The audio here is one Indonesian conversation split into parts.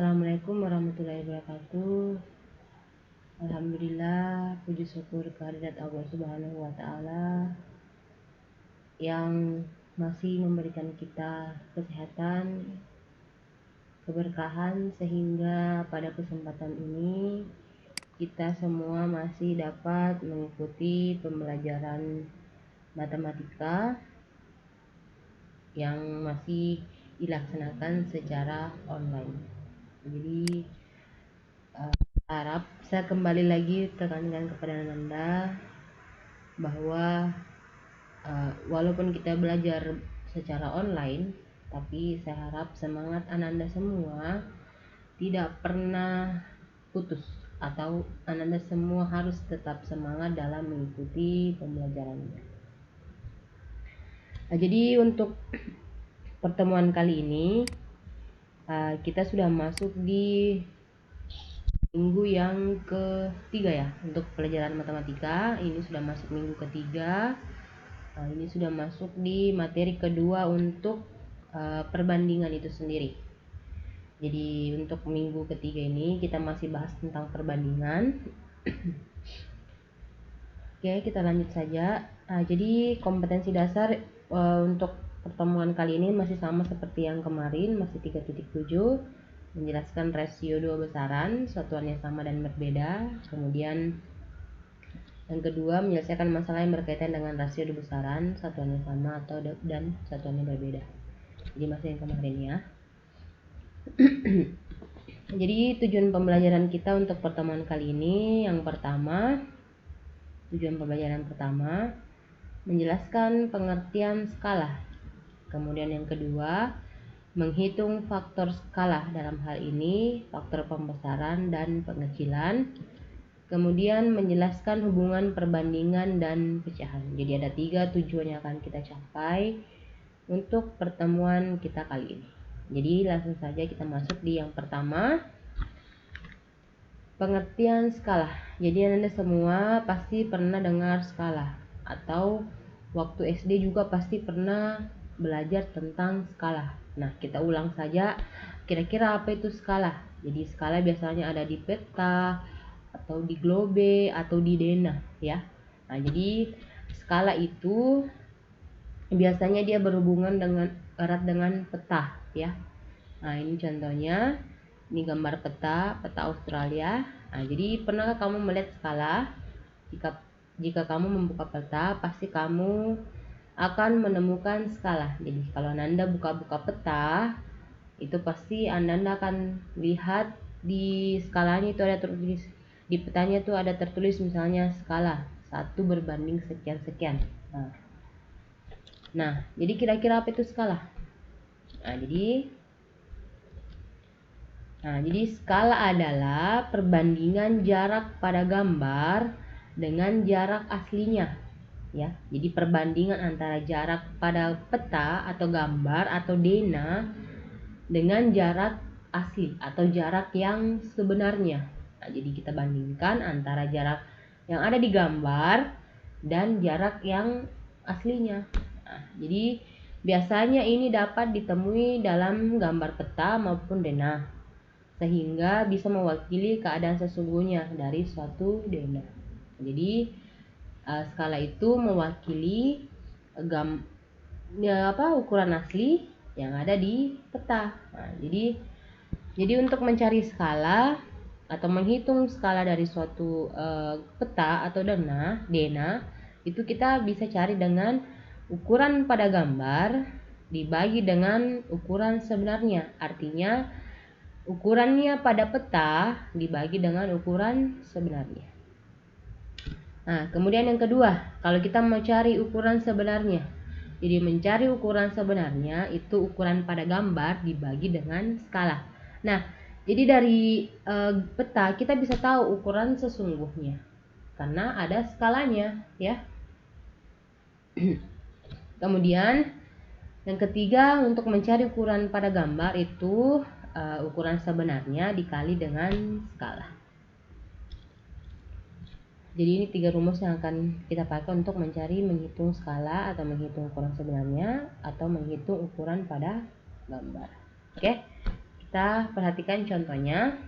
Assalamualaikum warahmatullahi wabarakatuh. Alhamdulillah, puji syukur kehadirat Allah Subhanahu wa Ta'ala yang masih memberikan kita kesehatan, keberkahan, sehingga pada kesempatan ini kita semua masih dapat mengikuti pembelajaran matematika yang masih dilaksanakan secara online. Jadi harap saya kembali lagi tekankan kepada Ananda bahwa walaupun kita belajar secara online, tapi saya harap semangat Ananda semua tidak pernah putus, atau Ananda semua harus tetap semangat dalam mengikuti pembelajarannya. Jadi untuk pertemuan kali ini kita sudah masuk di minggu yang ketiga ya. Untuk pelajaran matematika ini sudah masuk minggu ketiga. Ini sudah masuk di materi kedua untuk perbandingan itu sendiri. Jadi untuk minggu ketiga ini kita masih bahas tentang perbandingan. Oke, kita lanjut saja. Jadi kompetensi dasar untuk pertemuan kali ini masih sama seperti yang kemarin, masih 3.7, menjelaskan rasio dua besaran, satuannya sama dan berbeda. Kemudian yang kedua, menyelesaikan masalah yang berkaitan dengan rasio dua besaran, satuannya sama atau dan satuannya berbeda. Jadi masih yang kemarin ya. Jadi tujuan pembelajaran kita untuk pertemuan kali ini, yang pertama, tujuan pembelajaran pertama menjelaskan pengertian skala. Kemudian yang kedua, menghitung faktor skala, dalam hal ini faktor pembesaran dan pengecilan. Kemudian menjelaskan hubungan perbandingan dan pecahan. Jadi ada 3 tujuan yang akan kita capai untuk pertemuan kita kali ini. Jadi langsung saja kita masuk di yang pertama, pengertian skala. Jadi Anda semua pasti pernah dengar skala, atau waktu SD juga pasti pernah belajar tentang skala. Nah, kita ulang saja kira-kira apa itu skala. Jadi skala biasanya ada di peta atau di globe atau di dena ya. Nah, jadi skala itu biasanya dia berhubungan dengan erat dengan peta ya. Nah, ini contohnya, ini gambar peta Australia. Nah, jadi pernahkah kamu melihat skala? Jika kamu membuka peta, pasti kamu akan menemukan skala. Jadi kalau Ananda buka-buka peta, itu pasti Ananda akan lihat di skalanya itu ada tertulis, di petanya itu ada tertulis misalnya skala 1 berbanding sekian-sekian. Nah, jadi kira-kira apa itu skala? Jadi skala adalah perbandingan jarak pada gambar dengan jarak aslinya ya. Jadi perbandingan antara jarak pada peta atau gambar atau dena dengan jarak asli atau jarak yang sebenarnya. Nah, jadi kita bandingkan antara jarak yang ada di gambar dan jarak yang aslinya. Nah, jadi biasanya ini dapat ditemui dalam gambar peta maupun dena, sehingga bisa mewakili keadaan sesungguhnya dari suatu dena. Jadi skala itu mewakili ukuran asli yang ada di peta. Nah, jadi untuk mencari skala atau menghitung skala dari suatu peta atau dena itu kita bisa cari dengan ukuran pada gambar dibagi dengan ukuran sebenarnya. Artinya ukurannya pada peta dibagi dengan ukuran sebenarnya. Nah, kemudian yang kedua, kalau kita mau cari ukuran sebenarnya, jadi mencari ukuran sebenarnya itu ukuran pada gambar dibagi dengan skala. Nah, jadi dari peta kita bisa tahu ukuran sesungguhnya karena ada skalanya ya. Kemudian yang ketiga, untuk mencari ukuran pada gambar itu ukuran sebenarnya dikali dengan skala. Jadi ini 3 rumus yang akan kita pakai untuk menghitung skala atau menghitung ukuran sebenarnya atau menghitung ukuran pada gambar. Oke, Kita perhatikan contohnya.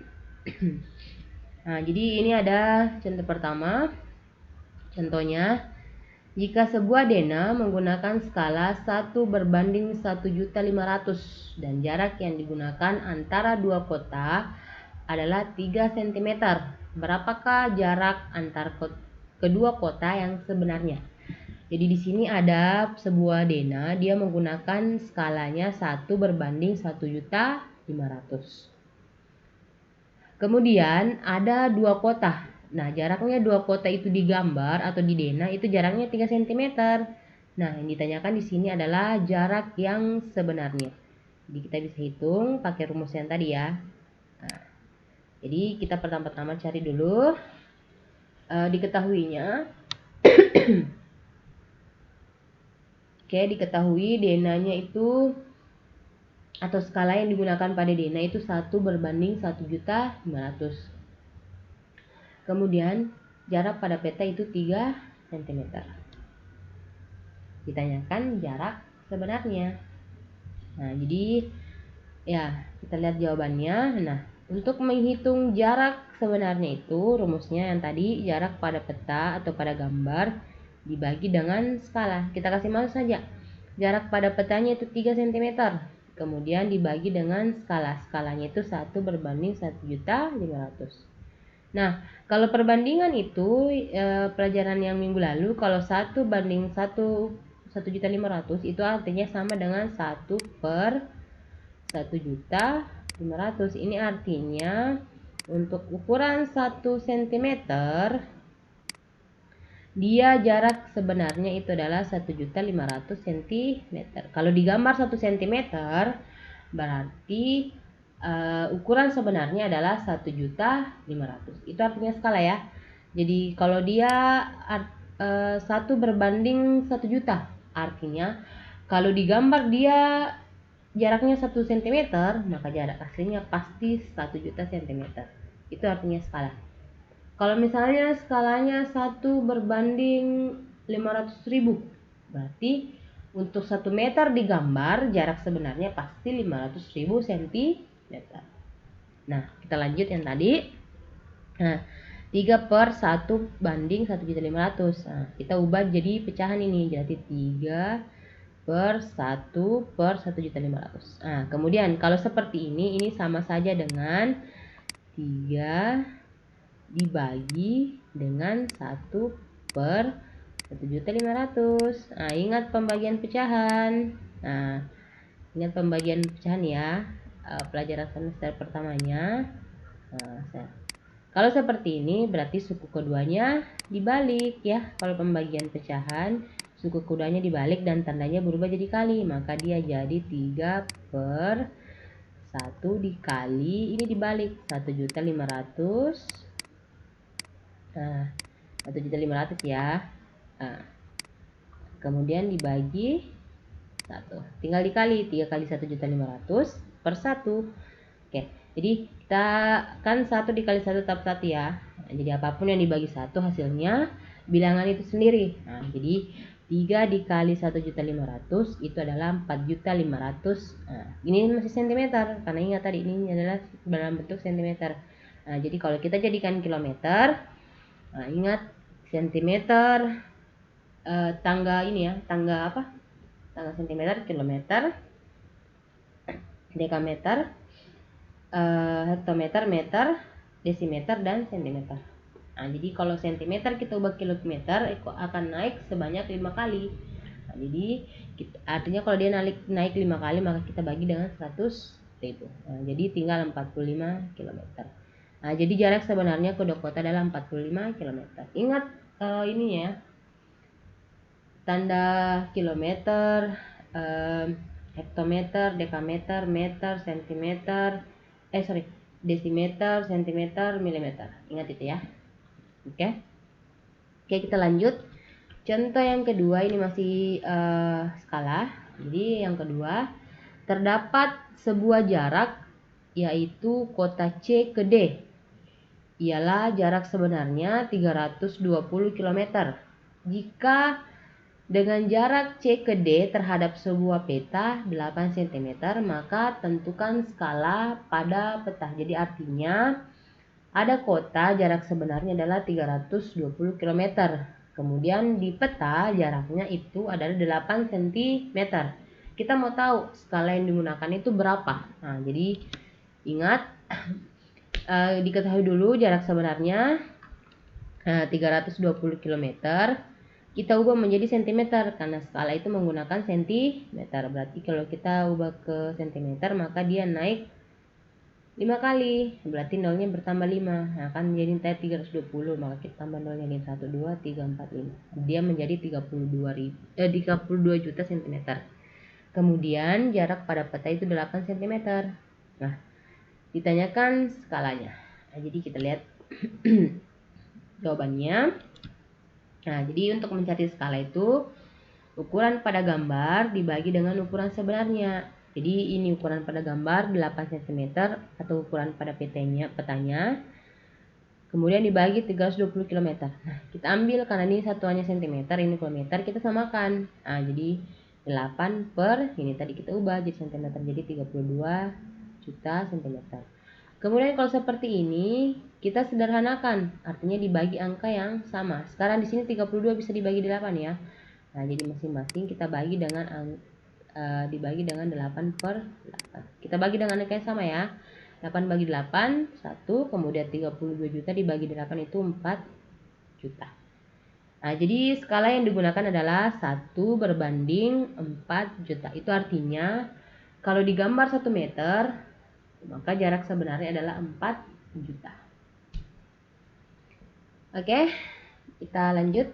Nah, jadi ini ada contoh pertama. Contohnya, jika sebuah dena menggunakan skala 1:1.500.000 dan jarak yang digunakan antara dua kota adalah 3 cm, berapakah jarak antar kedua kota yang sebenarnya? Jadi di sini ada sebuah dena, dia menggunakan skalanya 1:1.500.000. Kemudian ada dua kota. Nah, jaraknya dua kota itu digambar atau di dena itu jaraknya 3 cm. Nah, yang ditanyakan di sini adalah jarak yang sebenarnya. Jadi kita bisa hitung pakai rumus yang tadi ya. Nah, jadi kita pertama-tama cari dulu diketahuinya. Oke, diketahui denanya itu atau skala yang digunakan pada dena itu 1:1.500.000. Kemudian jarak pada peta itu 3 cm. Ditanyakan jarak sebenarnya. Nah, jadi ya kita lihat jawabannya. Nah, untuk menghitung jarak sebenarnya itu rumusnya yang tadi, jarak pada peta atau pada gambar dibagi dengan skala. Kita kasih masuk saja. Jarak pada petanya itu 3 cm. Kemudian dibagi dengan skala. Skalanya itu 1:1.500.000. Nah, kalau perbandingan itu pelajaran yang minggu lalu, kalau 1:1.500.000 itu artinya sama dengan 1/1.500.000. Ini artinya untuk ukuran 1 cm dia jarak sebenarnya itu adalah 1.500.000 cm. Kalau digambar 1 cm berarti ukuran sebenarnya adalah 1.500.000. Itu artinya skala ya. Jadi kalau dia 1:1 juta, artinya kalau digambar dia jaraknya 1 cm, maka jarak aslinya pasti 1 juta cm. Itu artinya skala. Kalau misalnya skalanya 1:500.000, berarti untuk 1 meter digambar jarak sebenarnya pasti 500.000 cm. Nah, kita lanjut yang tadi. Nah, 3/1:1.500.000. Nah, kita ubah jadi pecahan ini, jadi 3/1/1.500.000. Nah, kemudian kalau seperti ini sama saja dengan 3 dibagi dengan 1/1.500.000. Nah, ingat pembagian pecahan. Nah, ingat pembagian pecahan ya, pelajaran semester pertamanya. Kalau seperti ini berarti suku keduanya dibalik ya. Kalau pembagian pecahan suku keduanya dibalik dan tandanya berubah jadi kali, maka dia jadi 3/1 dikali ini dibalik 1.500.000. Nah, 1.500.000 ya. Nah, kemudian dibagi 1. Tinggal dikali 3 kali 1.500.000 per 1. Oke, jadi kita kan 1 dikali 1 tetap 1 ya. Nah, jadi apapun yang dibagi 1 hasilnya bilangan itu sendiri. Nah, jadi 3 dikali 1.500.000 itu adalah 4.500.000. Nah, ini masih cm karena ingat tadi ini adalah dalam bentuk cm. Nah, jadi kalau kita jadikan kilometer, nah, ingat cm tangga ini ya, tangga apa? Tangga cm, kilometer, dekameter, hektometer, meter, desimeter, dan centimeter. Nah, jadi kalau centimeter kita ubah kilometer akan naik sebanyak 5 kali. Nah, jadi artinya kalau dia naik 5 kali maka kita bagi dengan 100.000. Nah, jadi tinggal 45 km. Nah, jadi jarak sebenarnya kedua kota adalah 45 km. Ingat ini ya, tanda kilometer, hektometer, dekameter, meter, sentimeter, desimeter, sentimeter, milimeter. Ingat itu ya. Oke, kita lanjut. Contoh yang kedua ini masih skala. Jadi yang kedua, terdapat sebuah jarak yaitu kota C ke D. Ialah jarak sebenarnya 320 km. Jika Dengan jarak C ke D terhadap sebuah peta 8 cm, maka tentukan skala pada peta. Jadi artinya ada kota, jarak sebenarnya adalah 320 km. Kemudian di peta jaraknya itu adalah 8 cm. Kita mau tahu skala yang digunakan itu berapa. Nah, jadi ingat diketahui dulu jarak sebenarnya 320 km. Kita ubah menjadi cm karena skala itu menggunakan cm. Berarti kalau kita ubah ke cm maka dia naik 5 kali. Berarti nolnya bertambah 5. Nah, kan menjadi 320, maka kita tambah nolnya jadi 1 2 3 4 5. Dia menjadi 32 juta cm. Kemudian jarak pada peta itu 8 cm. Nah, ditanyakan skalanya. Nah, jadi kita lihat jawabannya. Nah, jadi untuk mencari skala itu ukuran pada gambar dibagi dengan ukuran sebenarnya. Jadi ini ukuran pada gambar 8 cm atau ukuran pada petanya. Kemudian dibagi 320 km. Nah, kita ambil karena ini satuannya cm, ini kilometer, kita samakan. Nah, jadi 8 per ini tadi kita ubah jadi cm, jadi 32 juta cm. Kemudian kalau seperti ini kita sederhanakan, artinya dibagi angka yang sama. Sekarang di sini 32 bisa dibagi 8 ya. Nah, jadi masing-masing kita bagi dengan dibagi dengan 8 per 8. Kita bagi dengan angka yang sama ya. 8 bagi 8 1, kemudian 32 juta dibagi 8 itu 4 juta. Nah, jadi skala yang digunakan adalah 1 berbanding 4 juta. Itu artinya kalau digambar 1 meter maka jarak sebenarnya adalah 4 juta. Oke, kita lanjut.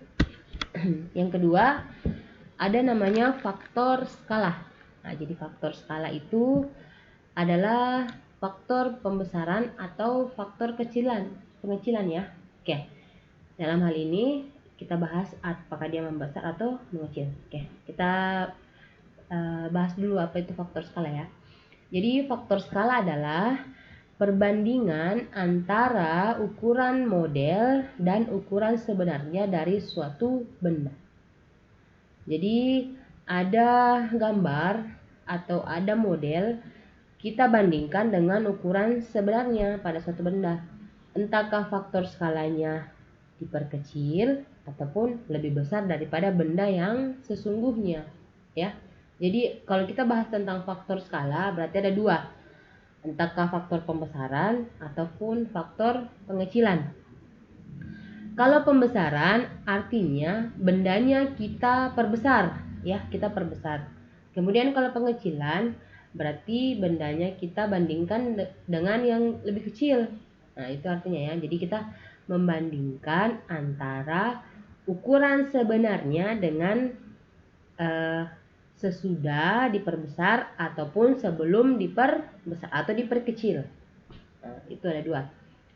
Yang kedua, ada namanya faktor skala. Nah, jadi faktor skala itu adalah faktor pembesaran atau faktor pengecilan ya. Oke, dalam hal ini kita bahas apakah dia membesar atau mengecil. Oke, kita bahas dulu apa itu faktor skala ya. Jadi faktor skala adalah perbandingan antara ukuran model dan ukuran sebenarnya dari suatu benda. Jadi ada gambar atau ada model, kita bandingkan dengan ukuran sebenarnya pada suatu benda. Entahkah faktor skalanya diperkecil ataupun lebih besar daripada benda yang sesungguhnya ya. Jadi kalau kita bahas tentang faktor skala berarti ada dua, entahkah faktor pembesaran ataupun faktor pengecilan. Kalau pembesaran artinya bendanya kita perbesar ya, kita perbesar. Kemudian kalau pengecilan berarti bendanya kita bandingkan dengan yang lebih kecil. Nah, itu artinya ya. Jadi kita membandingkan antara ukuran sebenarnya dengan sesudah diperbesar ataupun sebelum diperbesar atau diperkecil. Nah, itu ada dua.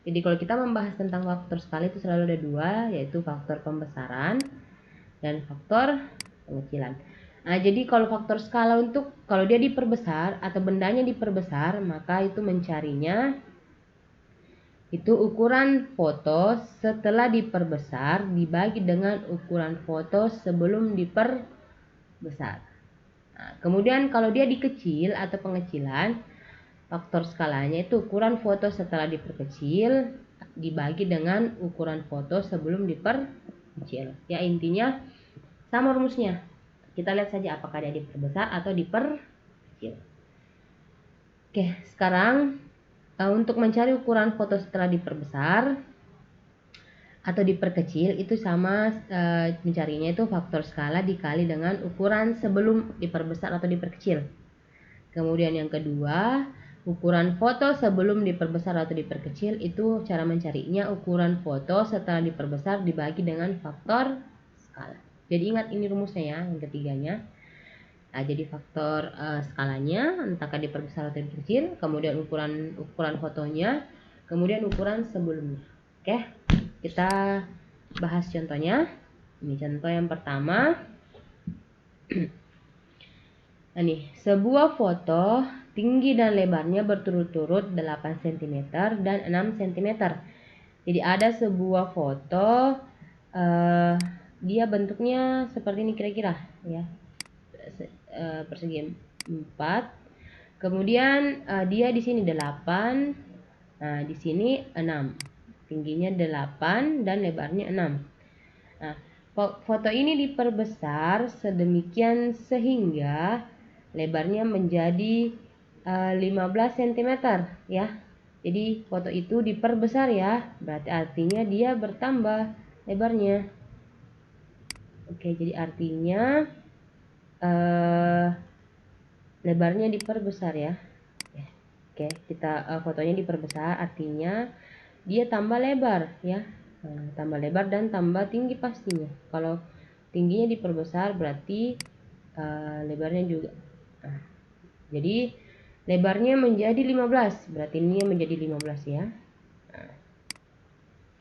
Jadi kalau kita membahas tentang faktor skala itu selalu ada dua, yaitu faktor pembesaran dan faktor pengecilan. Nah, jadi kalau faktor skala untuk kalau dia diperbesar atau bendanya diperbesar, maka itu mencarinya itu ukuran foto setelah diperbesar dibagi dengan ukuran foto sebelum diperbesar. Nah, kemudian kalau dia dikecil atau pengecilan, faktor skalanya itu ukuran foto setelah diperkecil dibagi dengan ukuran foto sebelum diperkecil. Ya, intinya sama rumusnya. Kita lihat saja apakah dia diperbesar atau diperkecil. Oke, sekarang untuk mencari ukuran foto setelah diperbesar atau diperkecil itu sama, mencarinya itu faktor skala dikali dengan ukuran sebelum diperbesar atau diperkecil. Kemudian yang kedua, ukuran foto sebelum diperbesar atau diperkecil itu cara mencarinya ukuran foto setelah diperbesar dibagi dengan faktor skala. Jadi ingat ini rumusnya ya, yang ketiganya. Nah, jadi faktor skalanya entahkah diperbesar atau diperkecil, kemudian ukuran fotonya, kemudian ukuran sebelumnya. Oke, kita bahas contohnya. Ini contoh yang pertama. Nah, nih, sebuah foto tinggi dan lebarnya berturut-turut 8 cm dan 6 cm. Jadi ada sebuah foto dia bentuknya seperti ini kira-kira ya, persegi 4. Kemudian dia di sini 8. Nah, di sini 6. Tingginya 8 dan lebarnya 6. Nah, foto ini diperbesar sedemikian sehingga lebarnya menjadi 15 cm ya. Jadi foto itu diperbesar ya, berarti artinya dia bertambah lebarnya. Oke, jadi artinya lebarnya diperbesar ya. Oke, kita fotonya diperbesar, artinya dia tambah lebar ya. Tambah lebar dan tambah tinggi pastinya. Kalau tingginya diperbesar berarti lebarnya juga. Jadi lebarnya menjadi 15, berarti ini menjadi 15 ya.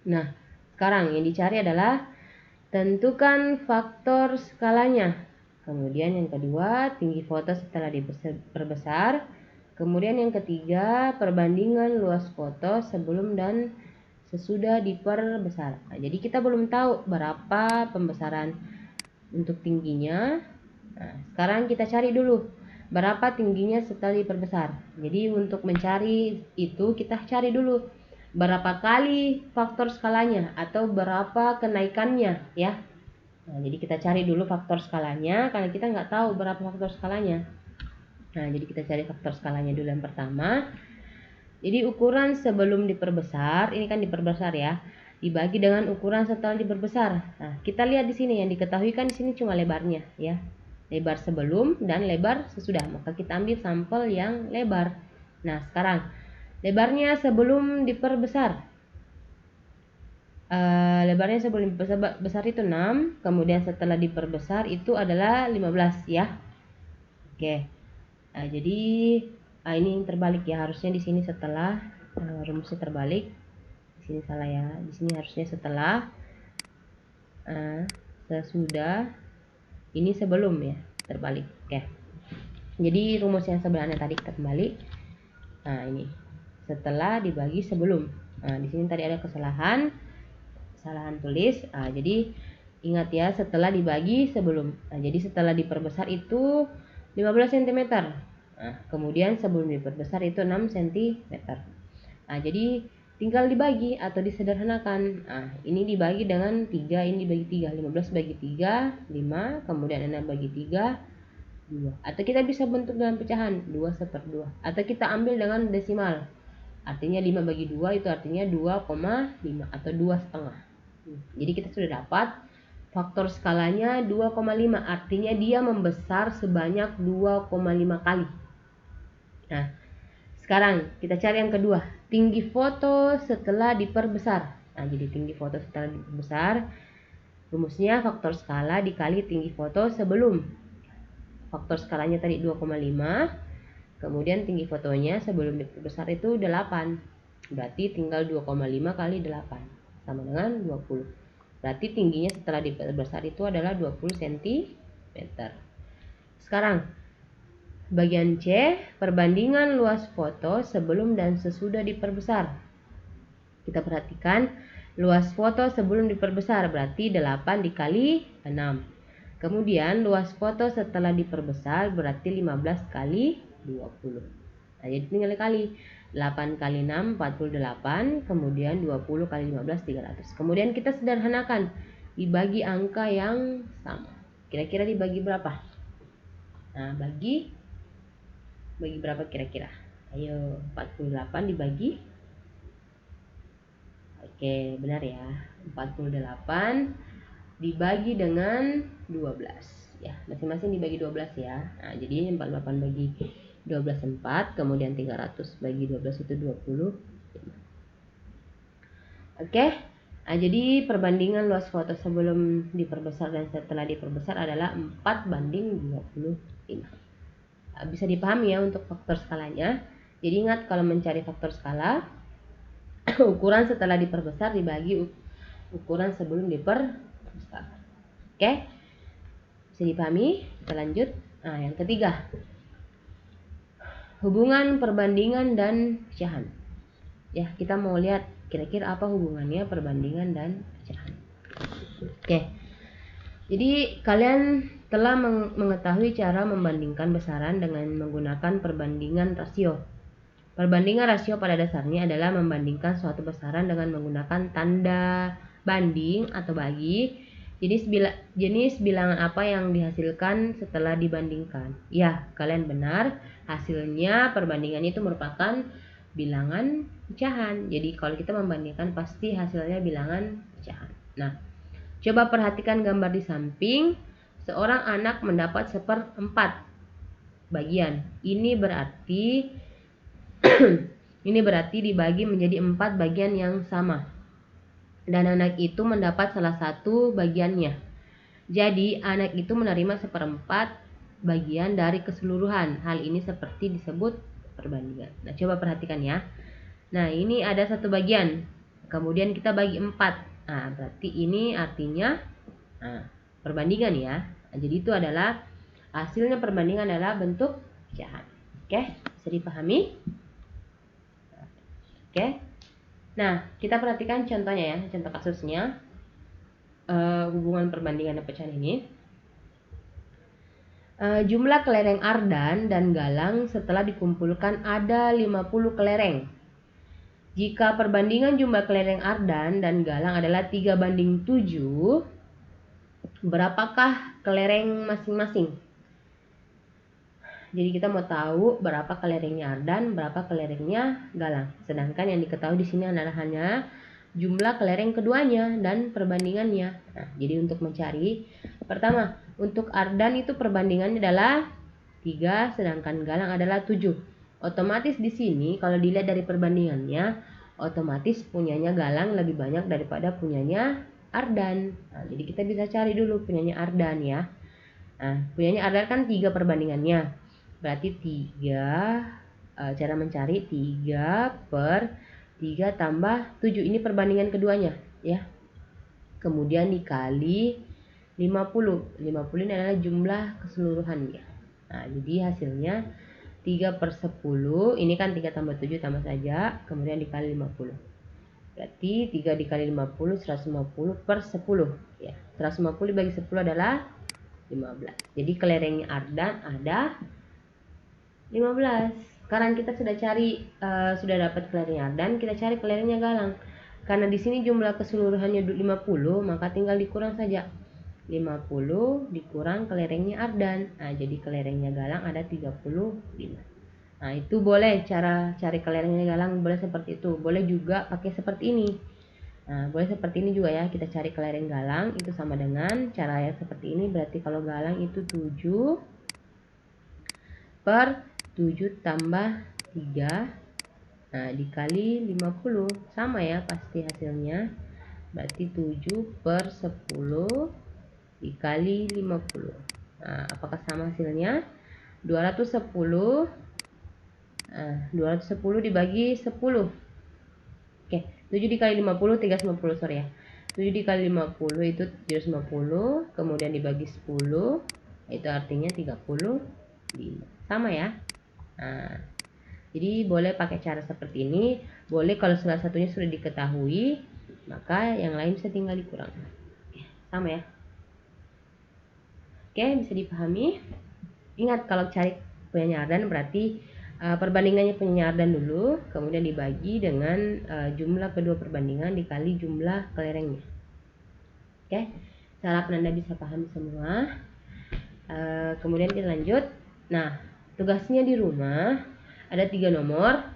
Nah, sekarang yang dicari adalah tentukan faktor skalanya. Kemudian yang kedua, tinggi foto setelah diperbesar. Kemudian yang ketiga, perbandingan luas foto sebelum dan sesudah diperbesar. Nah, jadi kita belum tahu berapa pembesaran untuk tingginya. Nah, sekarang kita cari dulu berapa tingginya setelah diperbesar. Jadi untuk mencari itu kita cari dulu berapa kali faktor skalanya atau berapa kenaikannya ya. Nah, jadi kita cari dulu faktor skalanya karena kita nggak tahu berapa faktor skalanya. Nah, jadi kita cari faktor skalanya dulu yang pertama. Jadi ukuran sebelum diperbesar, ini kan diperbesar ya, dibagi dengan ukuran setelah diperbesar. Nah, kita lihat di sini yang diketahui kan di sini cuma lebarnya ya. Lebar sebelum dan lebar sesudah. Maka kita ambil sampel yang lebar. Nah, sekarang lebarnya sebelum diperbesar. Lebarnya sebelum diperbesar itu 6, kemudian setelah diperbesar itu adalah 15 ya. Oke. Nah, jadi ini terbalik ya, harusnya di sini setelah, rumusnya terbalik. Di sini salah ya. Di sini harusnya setelah, sesudah, ini sebelum ya, terbalik. Oke. Jadi rumus yang sebenarnya tadi kita kembali. Nah, ini setelah dibagi sebelum. Nah, di sini tadi ada kesalahan tulis. Nah, jadi ingat ya, setelah dibagi sebelum. Nah, jadi setelah diperbesar itu 15 cm. Nah, kemudian sebelum diperbesar itu 6 cm. Nah, jadi tinggal dibagi atau disederhanakan. Nah, ini dibagi dengan 3, ini dibagi 3. 15 bagi 3, 5. Kemudian 6 bagi 3, 2. Atau kita bisa bentuk dengan pecahan 2/2. Atau kita ambil dengan desimal. Artinya 5 bagi 2 itu artinya 2,5 atau 2,5. Jadi kita sudah dapat faktor skalanya 2,5. Artinya dia membesar sebanyak 2,5 kali. Nah, sekarang kita cari yang kedua, tinggi foto setelah diperbesar. Nah, jadi tinggi foto setelah diperbesar, rumusnya faktor skala dikali tinggi foto sebelum. Faktor skalanya tadi 2,5, kemudian tinggi fotonya sebelum diperbesar itu 8. Berarti tinggal 2,5 kali 8 sama dengan 20. Berarti tingginya setelah diperbesar itu adalah 20 cm. Sekarang bagian C, perbandingan luas foto sebelum dan sesudah diperbesar. Kita perhatikan luas foto sebelum diperbesar berarti 8 dikali 6. Kemudian luas foto setelah diperbesar berarti 15 kali 20. Nah, jadi tinggal kali 8 kali 6 48, kemudian 20 kali 15 300. Kemudian kita sederhanakan, dibagi angka yang sama. Kira-kira dibagi berapa? Nah, bagi berapa kira-kira? Ayo, 48 dibagi. Oke, benar ya. 48 dibagi dengan 12 ya. Masing-masing dibagi 12 ya. Nah, jadi 48 bagi 12 4, kemudian 300 bagi 12 itu 20. Oke. Nah, jadi perbandingan luas foto sebelum diperbesar dan setelah diperbesar adalah 4:25. Nah, bisa dipahami ya untuk faktor skalanya. Jadi ingat kalau mencari faktor skala, ukuran setelah diperbesar dibagi ukuran sebelum diperbesar. Oke. Bisa dipahami? Kita lanjut. Nah, yang ketiga, hubungan perbandingan dan pecahan. Ya, kita mau lihat kira-kira apa hubungannya perbandingan dan pecahan. Oke. Jadi kalian telah mengetahui cara membandingkan besaran dengan menggunakan perbandingan rasio. Perbandingan rasio pada dasarnya adalah membandingkan suatu besaran dengan menggunakan tanda banding atau bagi jenis bilangan apa yang dihasilkan setelah dibandingkan. Ya, kalian benar. Hasilnya perbandingan itu merupakan bilangan pecahan. Jadi kalau kita membandingkan pasti hasilnya bilangan pecahan. Nah, coba perhatikan gambar di samping. Seorang anak mendapat 1/4 bagian. Ini berarti dibagi menjadi 4 bagian yang sama. Dan anak itu mendapat salah satu bagiannya. Jadi anak itu menerima 1/4 bagian dari keseluruhan. Hal ini seperti disebut perbandingan. Nah, coba perhatikan ya. Nah, ini ada satu bagian. Kemudian kita bagi 4. Nah, berarti ini artinya perbandingan ya. Nah, jadi itu adalah hasilnya perbandingan adalah bentuk pecahan. Oke, bisa dipahami? Oke. Nah, kita perhatikan contohnya ya, contoh kasusnya. Hubungan perbandingan dan pecahan ini. Jumlah kelereng Ardan dan Galang setelah dikumpulkan ada 50 kelereng. Jika perbandingan jumlah kelereng Ardan dan Galang adalah 3:7, berapakah kelereng masing-masing? Jadi kita mau tahu berapa kelerengnya Ardan, berapa kelerengnya Galang. Sedangkan yang diketahui di sini adalah hanya jumlah kelereng keduanya dan perbandingannya. Nah, jadi untuk mencari, pertama, untuk Ardan itu perbandingannya adalah 3, sedangkan Galang adalah 7. Otomatis di sini kalau dilihat dari perbandingannya, otomatis punyanya Galang lebih banyak daripada punyanya Ardan. Nah, jadi kita bisa cari dulu punyanya Ardan ya. Nah, punyanya Ardan kan 3 perbandingannya. Berarti 3, cara mencari 3/3 tambah 7. Ini perbandingan keduanya ya. Kemudian dikali 50. 50 ini adalah jumlah keseluruhannya. Nah, jadi hasilnya 3/10. Ini kan 3 tambah 7 tambah saja. Kemudian dikali 50. Berarti 3 dikali 50, 150/10 ya. 150 dibagi 10 adalah 15. Jadi kelerengnya Ardan ada 15. Sekarang kita sudah cari, sudah dapat kelerengnya Ardan, kita cari kelerengnya Galang. Karena di sini jumlah keseluruhannya 50, maka tinggal dikurang saja. 50 dikurang kelerengnya Ardan. Nah, jadi kelerengnya Galang ada 35. Nah, itu boleh cara cari kelerengnya Galang, boleh seperti itu. Boleh juga pakai seperti ini. Nah, boleh seperti ini juga ya. Kita cari kelereng Galang itu sama dengan cara yang seperti ini. Berarti kalau Galang itu 7/7 tambah 3, nah dikali 50, sama ya pasti hasilnya. Berarti 7/10 dikali 50. Nah, apakah sama hasilnya? 210. Nah, 210 dibagi 10. Oke, 7 dikali 50 350, sorry ya. 7 dikali 50 itu 750, kemudian dibagi 10, itu artinya 35. Sama ya. Nah, jadi boleh pakai cara seperti ini. Boleh kalau salah satunya sudah diketahui, maka yang lain bisa tinggal dikurang. Sama ya. Oke, bisa dipahami. Ingat kalau cari punyanya Ardan berarti perbandingannya punyanya Ardan dulu, kemudian dibagi dengan jumlah kedua perbandingan dikali jumlah kelerengnya. Oke, saya harap Anda bisa paham semua. Kemudian kita lanjut. Nah, tugasnya di rumah ada 3 nomor.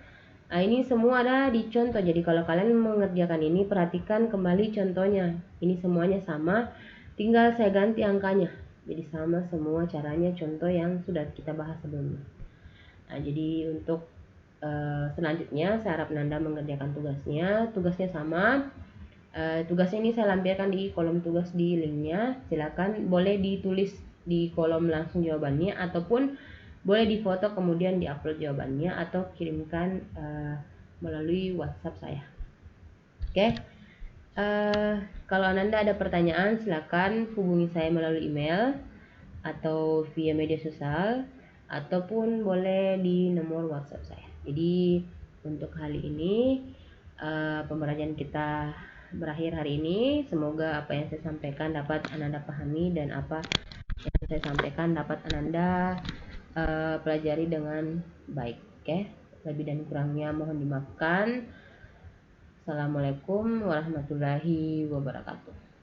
Nah, ini semua ada di contoh. Jadi kalau kalian mengerjakan ini, perhatikan kembali contohnya. Ini semuanya sama, tinggal saya ganti angkanya. Jadi sama semua caranya contoh yang sudah kita bahas sebelumnya. Nah, jadi untuk selanjutnya saya harap Anda mengerjakan tugasnya. Tugasnya sama. Tugasnya ini saya lampirkan di kolom tugas di linknya. Silakan boleh ditulis di kolom langsung jawabannya, ataupun boleh difoto kemudian diupload jawabannya atau kirimkan melalui WhatsApp saya. Oke. Kalau Anda ada pertanyaan, silakan hubungi saya melalui email atau via media sosial, ataupun boleh di nomor WhatsApp saya. Jadi untuk kali ini pembelajaran kita berakhir hari ini. Semoga apa yang saya sampaikan dapat Ananda pahami dan apa yang saya sampaikan dapat Ananda pelajari dengan baik. Oke, lebih dan kurangnya mohon dimaafkan. Assalamualaikum warahmatullahi wabarakatuh.